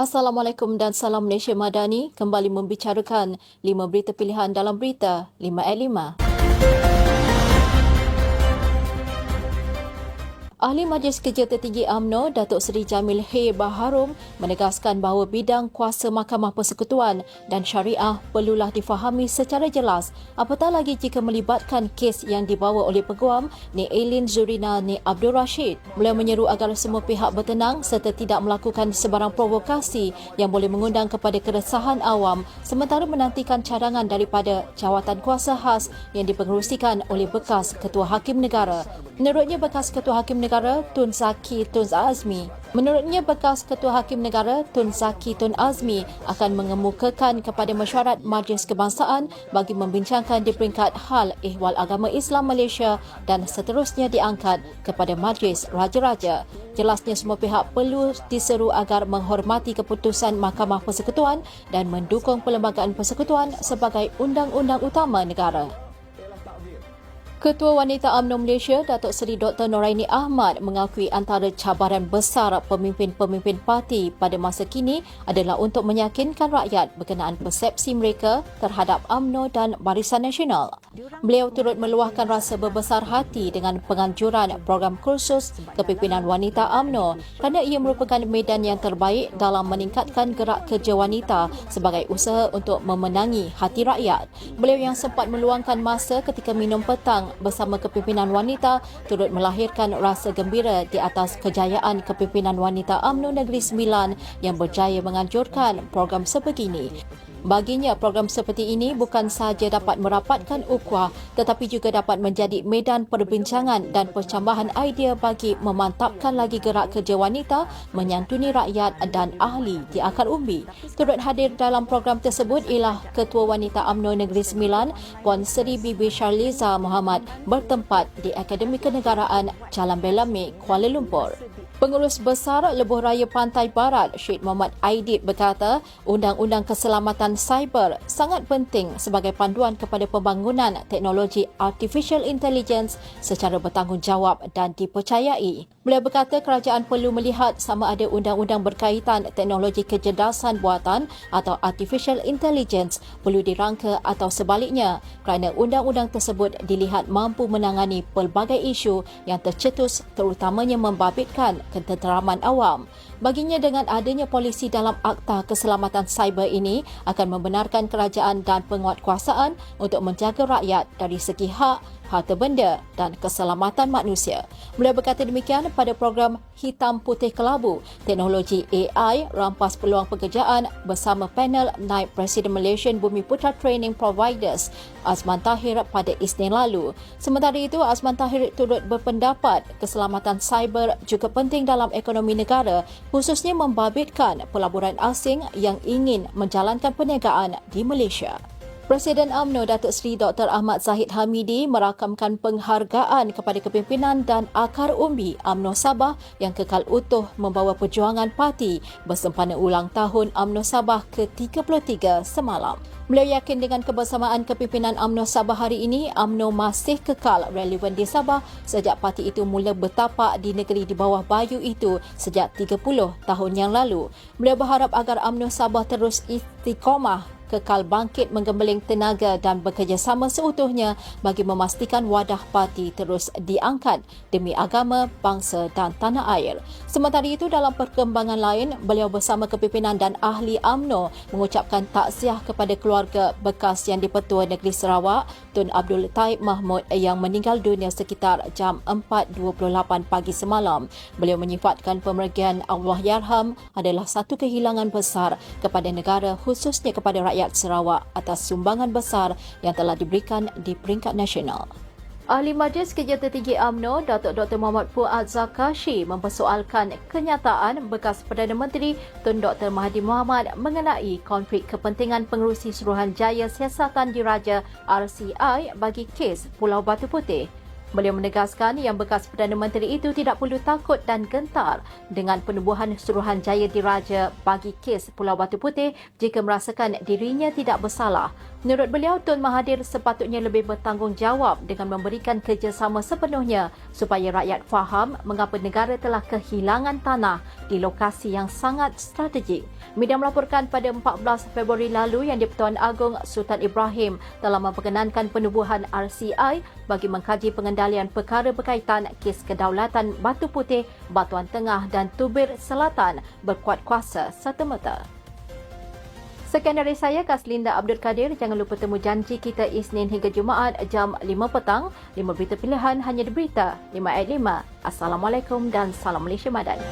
Assalamualaikum dan salam Malaysia Madani kembali membicarakan 5 berita pilihan dalam berita 5 at 5. Ahli Majlis Kerja Tertinggi UMNO, Datuk Seri Jamil H. Baharom menegaskan bahawa bidang kuasa Mahkamah Persekutuan dan Syariah perlulah difahami secara jelas, apatah lagi jika melibatkan kes yang dibawa oleh peguam Nik Ailin Zurina Nik Abdul Rashid. Beliau menyeru agar semua pihak bertenang serta tidak melakukan sebarang provokasi yang boleh mengundang kepada keresahan awam sementara menantikan cadangan daripada jawatan kuasa khas yang dipengerusikan oleh bekas Ketua Hakim Negara. Menurutnya, bekas Ketua Hakim Negara Tun Zaki Tun Azmi akan mengemukakan kepada mesyuarat Majlis Kebangsaan bagi membincangkan di peringkat hal ehwal agama Islam Malaysia dan seterusnya diangkat kepada Majlis Raja-Raja. Jelasnya semua pihak perlu diseru agar menghormati keputusan Mahkamah Persekutuan dan mendukung perlembagaan persekutuan sebagai undang-undang utama negara. Ketua Wanita UMNO Malaysia, Datuk Seri Dr. Noraini Ahmad mengakui antara cabaran besar pemimpin-pemimpin parti pada masa kini adalah untuk meyakinkan rakyat berkenaan persepsi mereka terhadap UMNO dan Barisan Nasional. Beliau turut meluahkan rasa berbesar hati dengan penganjuran program kursus kepimpinan wanita UMNO kerana ia merupakan medan yang terbaik dalam meningkatkan gerak kerja wanita sebagai usaha untuk memenangi hati rakyat. Beliau yang sempat meluangkan masa ketika minum petang bersama kepimpinan wanita turut melahirkan rasa gembira di atas kejayaan kepimpinan wanita UMNO Negeri Sembilan yang berjaya menganjurkan program sebegini. Baginya, program seperti ini bukan sahaja dapat merapatkan ukhuwah tetapi juga dapat menjadi medan perbincangan dan percambahan idea bagi memantapkan lagi gerak kerja wanita menyantuni rakyat dan ahli di akar umbi. Turut hadir dalam program tersebut ialah Ketua Wanita UMNO Negeri Sembilan, Puan Seri Bibi Sharliza Muhammad bertempat di Akademi Kenegaraan Jalan Belame, Kuala Lumpur. Pengurus Besar Lebuh Raya Pantai Barat, Syed Muhammad Aidit berkata, Undang-Undang Keselamatan Cyber sangat penting sebagai panduan kepada pembangunan teknologi Artificial Intelligence secara bertanggungjawab dan dipercayai. Beliau berkata kerajaan perlu melihat sama ada undang-undang berkaitan teknologi kecerdasan buatan atau Artificial Intelligence perlu dirangka atau sebaliknya kerana undang-undang tersebut dilihat mampu menangani pelbagai isu yang tercetus terutamanya membabitkan ketenteraman awam. Baginya, dengan adanya polisi dalam Akta Keselamatan Cyber ini akan membenarkan kerajaan dan penguatkuasaan untuk menjaga rakyat dari segi hak, harta benda dan keselamatan manusia. Beliau berkata demikian pada program Hitam Putih Kelabu, teknologi AI rampas peluang pekerjaan bersama panel Naib Presiden Malaysian Bumi Putra Training Providers Azman Tahir pada Isnin lalu. Sementara itu, Azman Tahir turut berpendapat keselamatan cyber juga penting dalam ekonomi negara, khususnya membabitkan pelaburan asing yang ingin menjalankan perniagaan di Malaysia. Presiden UMNO Datuk Seri Dr. Ahmad Zahid Hamidi merakamkan penghargaan kepada kepimpinan dan akar umbi UMNO Sabah yang kekal utuh membawa perjuangan parti bersempena ulang tahun UMNO Sabah ke-33 semalam. Beliau yakin dengan kebersamaan kepimpinan UMNO Sabah hari ini, UMNO masih kekal relevan di Sabah sejak parti itu mula bertapak di negeri di bawah bayu itu sejak 30 tahun yang lalu. Beliau berharap agar UMNO Sabah terus istiqamah, kekal bangkit menggembeling tenaga dan bekerjasama seutuhnya bagi memastikan wadah parti terus diangkat demi agama, bangsa dan tanah air. Sementara itu, dalam perkembangan lain, beliau bersama kepimpinan dan ahli UMNO mengucapkan takziah kepada keluarga bekas Yang di-Pertua Negeri Sarawak, Tun Abdul Taib Mahmud yang meninggal dunia sekitar jam 4.28 pagi semalam. Beliau menyifatkan pemergian Allahyarham adalah satu kehilangan besar kepada negara, khususnya kepada rakyat Sarawak atas sumbangan besar yang telah diberikan di peringkat nasional. Ahli Majlis Kerja Tertinggi UMNO, Datuk Dr. Muhammad Fuad Zakashi mempersoalkan kenyataan bekas Perdana Menteri Tun Dr. Mahathir Mohamad mengenai konflik kepentingan pengerusi Suruhanjaya Siasatan Diraja RCI bagi kes Pulau Batu Putih. Beliau menegaskan yang bekas Perdana Menteri itu tidak perlu takut dan gentar dengan penubuhan Suruhanjaya Diraja bagi kes Pulau Batu Putih jika merasakan dirinya tidak bersalah. Menurut beliau, Tun Mahathir sepatutnya lebih bertanggungjawab dengan memberikan kerjasama sepenuhnya supaya rakyat faham mengapa negara telah kehilangan tanah di lokasi yang sangat strategik. Media melaporkan pada 14 Februari lalu yang di-Pertuan Agong Sultan Ibrahim telah memperkenankan penubuhan RCI bagi mengkaji pengendalian perkara berkaitan kes kedaulatan Batu Putih, Batuan Tengah dan Tubir Selatan berkuat kuasa serta-merta. Sekian dari saya, Kaslinda Abdul Kadir. Jangan lupa temu janji kita Isnin hingga Jumaat jam 5 petang. 5 berita pilihan hanya di Berita 5 at 5. Assalamualaikum dan salam Malaysia Madan.